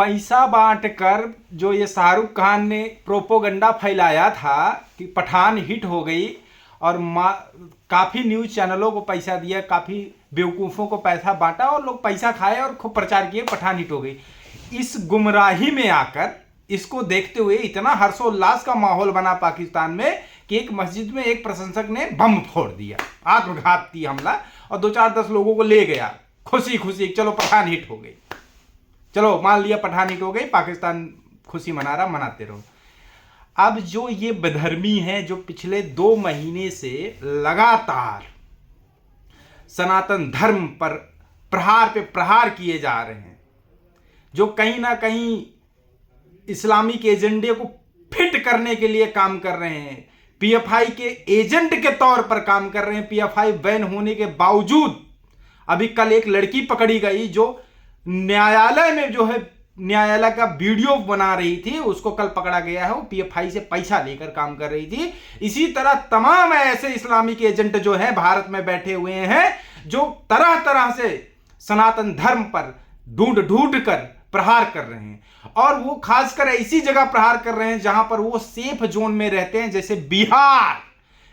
पैसा बांटकर जो ये शाहरुख खान ने प्रोपोगंडा फैलाया था कि पठान हिट हो गई और काफ़ी न्यूज़ चैनलों को पैसा दिया, काफ़ी बेवकूफ़ों को पैसा बांटा और लोग पैसा खाए और खूब प्रचार किए पठान हिट हो गई। इस गुमराही में आकर इसको देखते हुए इतना हर्षोल्लास का माहौल बना पाकिस्तान में कि एक मस्जिद में एक प्रशंसक ने बम फोड़ दिया, आत्मघाती हमला, और 2-4-10 लोगों को ले गया खुशी खुशी, चलो पठान हिट हो गई, चलो मान लिया पठान हिट हो गई, पाकिस्तान खुशी मना रहा, मनाते रहो। अब जो ये बेधर्मी हैं जो पिछले 2 महीने से लगातार सनातन धर्म पर प्रहार पे प्रहार किए जा रहे हैं, जो कहीं ना कहीं इस्लामिक एजेंडे को फिट करने के लिए काम कर रहे हैं, पीएफआई के एजेंट के तौर पर काम कर रहे हैं, पीएफआई बैन होने के बावजूद। अभी कल एक लड़की पकड़ी गई जो न्यायालय में जो है न्यायालय का वीडियो बना रही थी, उसको कल पकड़ा गया है। वो पीएफआई से पैसा लेकर काम कर रही थी। इसी तरह तमाम ऐसे इस्लामिक एजेंट जो हैं भारत में बैठे हुए हैं, जो तरह तरह से सनातन धर्म पर ढूंढ कर प्रहार कर रहे हैं, और वो खासकर ऐसी जगह प्रहार कर रहे हैं जहां पर वो सेफ जोन में रहते हैं, जैसे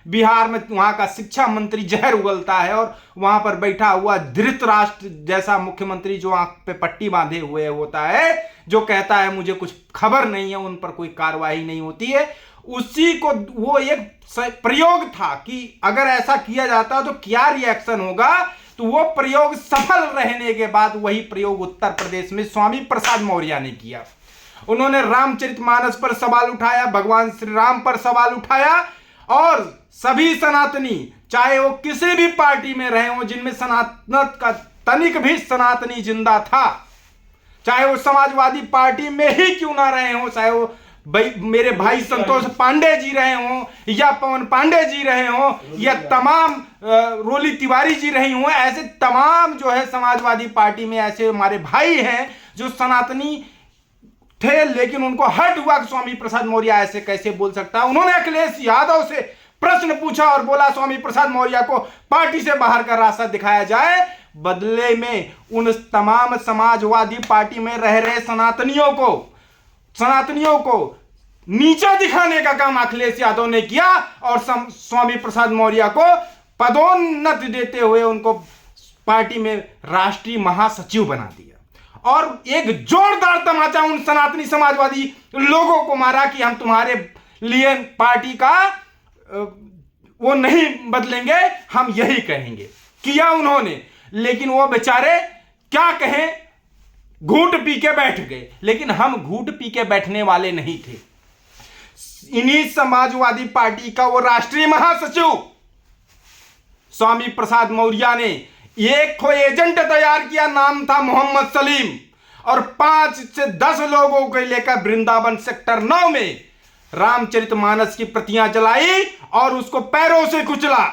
बिहार में वहां का शिक्षा मंत्री जहर उगलता है और वहां पर बैठा हुआ धृतराष्ट्र जैसा मुख्यमंत्री जो आंख पे पट्टी बांधे हुए होता है, जो कहता है मुझे कुछ खबर नहीं है, उन पर कोई कार्रवाई नहीं होती है। उसी को वो एक प्रयोग था कि अगर ऐसा किया जाता तो क्या रिएक्शन होगा, तो वो प्रयोग सफल रहने के बाद वही प्रयोग उत्तर प्रदेश में स्वामी प्रसाद मौर्य ने किया। उन्होंने रामचरितमानस पर सवाल उठाया, भगवान श्री राम पर सवाल उठाया, और सभी सनातनी चाहे वो किसी भी पार्टी में रहे हो जिनमें सनातन का तनिक भी सनातनी जिंदा था, चाहे वो समाजवादी पार्टी में ही क्यों ना रहे हो, चाहे वो मेरे भाई संतोष पांडे जी रहे हो या पवन पांडे जी रहे हो या तमाम रोली तिवारी जी रही हो, ऐसे तमाम जो है समाजवादी पार्टी में ऐसे हमारे भाई हैं जो सनातनी थे, लेकिन उनको हर्ट हुआ कि स्वामी प्रसाद मौर्य ऐसे कैसे बोल सकता है। उन्होंने अखिलेश यादव से प्रश्न पूछा और बोला स्वामी प्रसाद मौर्य को पार्टी से बाहर का रास्ता दिखाया जाए। बदले में उन तमाम समाजवादी पार्टी में रह रहे सनातनियों को नीचा दिखाने का काम अखिलेश यादव ने किया और स्वामी प्रसाद मौर्य को पदोन्नति देते हुए उनको पार्टी में राष्ट्रीय महासचिव बना दिया और एक जोरदार तमाचा उन सनातनी समाजवादी लोगों को मारा कि हम तुम्हारे लिए पार्टी का वो नहीं बदलेंगे, हम यही कहेंगे। किया उन्होंने, लेकिन वो बेचारे क्या कहें, घूंट पी के बैठ गए। लेकिन हम घूंट पी के बैठने वाले नहीं थे। इन्हीं समाजवादी पार्टी का वो राष्ट्रीय महासचिव स्वामी प्रसाद मौर्य ने एक को एजेंट तैयार किया, नाम था मोहम्मद सलीम, और 5 से 10 लोगों को लेकर वृंदावन सेक्टर 9 में रामचरितमानस की प्रतियां जलाई और उसको पैरों से कुचला,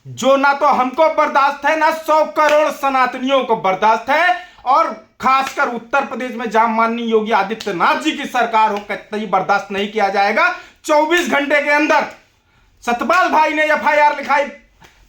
जो ना तो हमको बर्दाश्त है ना 100 करोड़ सनातनियों को बर्दाश्त है। और खासकर उत्तर प्रदेश में जहां माननीय योगी आदित्यनाथ जी की सरकार हो, कतई बर्दाश्त नहीं किया जाएगा। 24 घंटे के अंदर सतपाल भाई ने एफआईआर लिखाई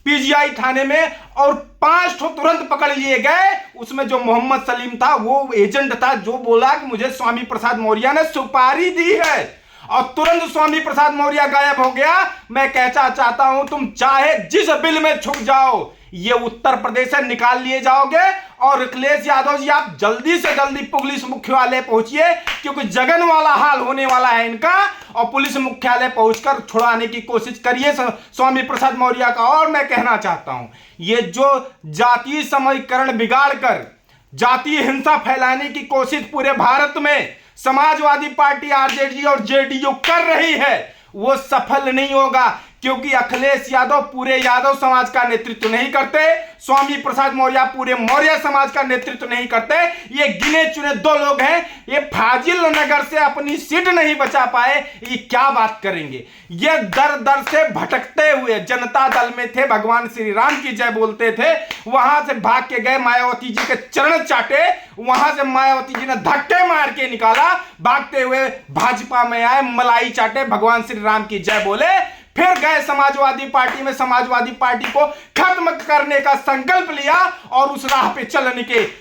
पीजीआई थाने में और 5 ठो तुरंत पकड़ लिए गए। उसमें जो मोहम्मद सलीम था वो एजेंट था, जो बोला कि मुझे स्वामी प्रसाद मौर्य ने सुपारी दी है, और तुरंत स्वामी प्रसाद मौर्य गायब हो गया। मैं कहना चाहता हूं, तुम चाहे जिस बिल में छुप जाओ, ये उत्तर प्रदेश से निकाल लिए जाओगे। और अखिलेश यादव जी, आप जल्दी से जल्दी पुलिस मुख्यालय पहुंचिए, क्योंकि जगन वाला हाल होने वाला है इनका, और पुलिस मुख्यालय पहुंचकर छुड़ाने की कोशिश करिए स्वामी प्रसाद मौर्य का। और मैं कहना चाहता हूं, ये जो जातीय समीकरण बिगाड़कर जातीय हिंसा फैलाने की कोशिश पूरे भारत में समाजवादी पार्टी आरजेडी और जेडीयू कर रही है, वो सफल नहीं होगा, क्योंकि अखिलेश यादव पूरे यादव समाज का नेतृत्व नहीं करते, स्वामी प्रसाद मौर्य पूरे मौर्य समाज का नेतृत्व नहीं करते। ये गिने चुने 2 लोग हैं, ये फाजिल नगर से अपनी सीट नहीं बचा पाए, ये क्या बात करेंगे। ये दर दर से भटकते हुए जनता दल में थे, भगवान श्री राम की जय बोलते थे, वहां से भाग के गए, मायावती जी के चरण चाटे, वहां से मायावती जी ने धक्के मार के निकाला, भागते हुए भाजपा में आए, मलाई चाटे, भगवान श्री राम की जय बोले, फिर गए समाजवादी पार्टी में, समाजवादी पार्टी को खत्म करने का संकल्प लिया और उस राह पे चल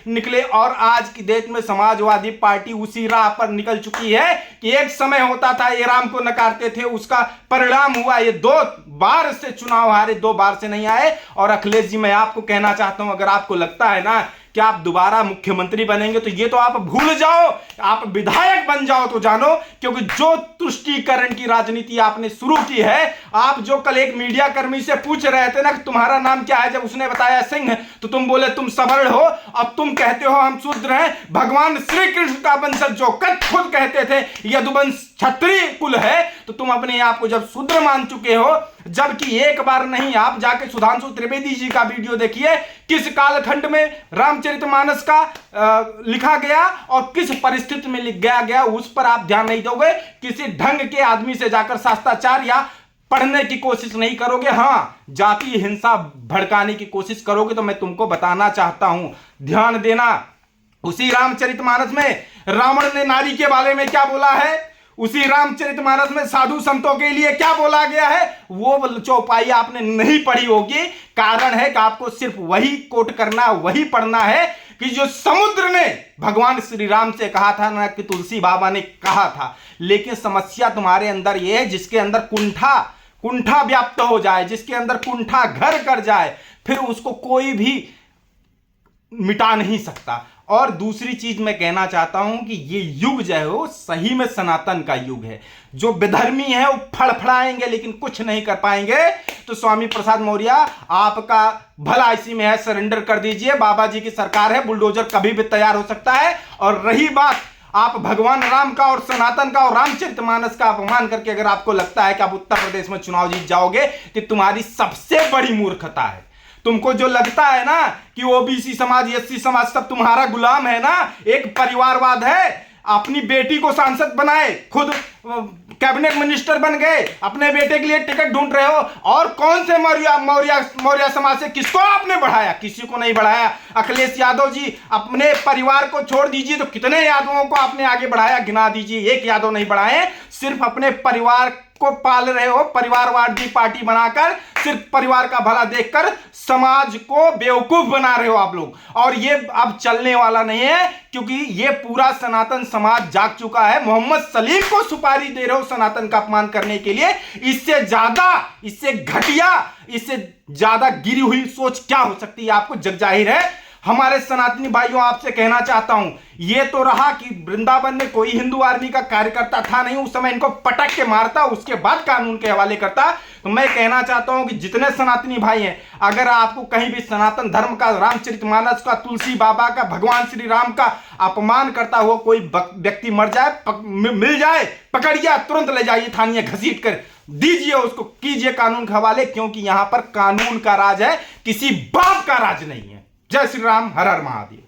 निकले। और आज की डेट में समाजवादी पार्टी उसी राह पर निकल चुकी है कि एक समय होता था ये राम को नकारते थे, उसका परिणाम हुआ ये 2 बार से चुनाव हारे, 2 बार से नहीं आए। और अखिलेश जी, मैं आपको कहना चाहता हूं, अगर आपको लगता है ना कि आप दोबारा मुख्यमंत्री बनेंगे तो ये तो आप भूल जाओ, आप विधायक बन जाओ तो जानो, क्योंकि जो तुष्टीकरण की राजनीति आपने शुरू की है, आप जो कल एक मीडिया कर्मी से पूछ रहे थे ना कि तुम्हारा नाम क्या है, जब उसने बताया सिंह तो तुम बोले तुम सवर्ण हो, अब तुम कहते हो हम शूद्र हैं। भगवान श्री कृष्ण का वंशज जो खुद कहते थे यदुवंश क्षत्रिय कुल है, तो तुम अपने आप को जब शूद्र मान चुके हो, जबकि एक बार नहीं, आप जाके सुधांशु त्रिवेदी जी का वीडियो देखिए, किस कालखंड में रामचरितमानस का लिखा गया और किस परिस्थिति में लिखा गया, उस पर आप ध्यान नहीं दोगे। किसी ढंग के आदमी से जाकर शास्त्राचार या पढ़ने की कोशिश नहीं करोगे, हाँ जाति हिंसा भड़काने की कोशिश करोगे, तो मैं तुमको बताना चाहता हूं, ध्यान देना। उसी रामचरितमानस में रावण ने नारी के बारे में क्या बोला है, उसी रामचरितमानस में साधु संतों के लिए क्या बोला गया है, वो चौपाई आपने नहीं पढ़ी होगी। कारण है कि आपको सिर्फ वही कोट करना, वही पढ़ना है कि जो समुद्र ने भगवान श्री राम से कहा था ना, कि तुलसी बाबा ने कहा था। लेकिन समस्या तुम्हारे अंदर ये है, जिसके अंदर कुंठा व्याप्त हो जाए, जिसके अंदर कुंठा घर कर जाए, फिर उसको कोई भी मिटा नहीं सकता। और दूसरी चीज मैं कहना चाहता हूं कि ये युग जो है वो सही में सनातन का युग है। जो विधर्मी है वो फड़फड़ाएंगे लेकिन कुछ नहीं कर पाएंगे। तो स्वामी प्रसाद मौर्य, आपका भला इसी में है, सरेंडर कर दीजिए, बाबा जी की सरकार है, बुलडोजर कभी भी तैयार हो सकता है। और रही बात आप भगवान राम का और सनातन का और रामचरितमानस का अपमान करके अगर आपको लगता है कि आप उत्तर प्रदेश में चुनाव जीत जाओगे, तो तुम्हारी सबसे बड़ी मूर्खता है। तुमको जो लगता है ना कि ओबीसी समाज, एससी समाज सब तुम्हारा गुलाम है ना, एक परिवारवाद है। अपनी बेटी को सांसद बनाए, खुद कैबिनेट मिनिस्टर बन गए, अपने बेटे के लिए टिकट ढूंढ रहे हो। और कौन से मौर्य समाज से किसको आपने बढ़ाया? किसी को नहीं बढ़ाया। अखिलेश यादव जी, अपने परिवार को छोड़ दीजिए तो कितने यादवों को आपने आगे बढ़ाया, गिना दीजिए, एक यादव नहीं बढ़ाए। सिर्फ अपने परिवार को पाल रहे हो, परिवारवादी पार्टी बनाकर, सिर्फ परिवार का भला देखकर समाज को बेवकूफ बना रहे हो आप लोग। और ये अब चलने वाला नहीं है, क्योंकि ये पूरा सनातन समाज जाग चुका है। मोहम्मद सलीम को सुपारी दे रहे हो सनातन का अपमान करने के लिए। इससे ज्यादा, इससे घटिया, इससे ज्यादा गिरी हुई सोच क्या हो सकती है? आपको जग जाहिर है। हमारे सनातनी भाइयों, आपसे कहना चाहता हूं, ये तो रहा कि वृंदावन में कोई हिंदू आर्मी का कार्यकर्ता था नहीं, उस समय इनको पटक के मारता, उसके बाद कानून के हवाले करता। तो मैं कहना चाहता हूं कि जितने सनातनी भाई हैं, अगर आपको कहीं भी सनातन धर्म का, रामचरितमानस का, तुलसी बाबा का, भगवान श्री राम का अपमान करता हुआ कोई व्यक्ति मर जाए, मिल जाए, पकड़िए, तुरंत ले जाइए थाने, घसीट कर दीजिए उसको, कीजिए कानून के हवाले, क्योंकि यहां पर कानून का राज है, किसी बाप का राज नहीं है। जय श्री राम, हर हर महादेव।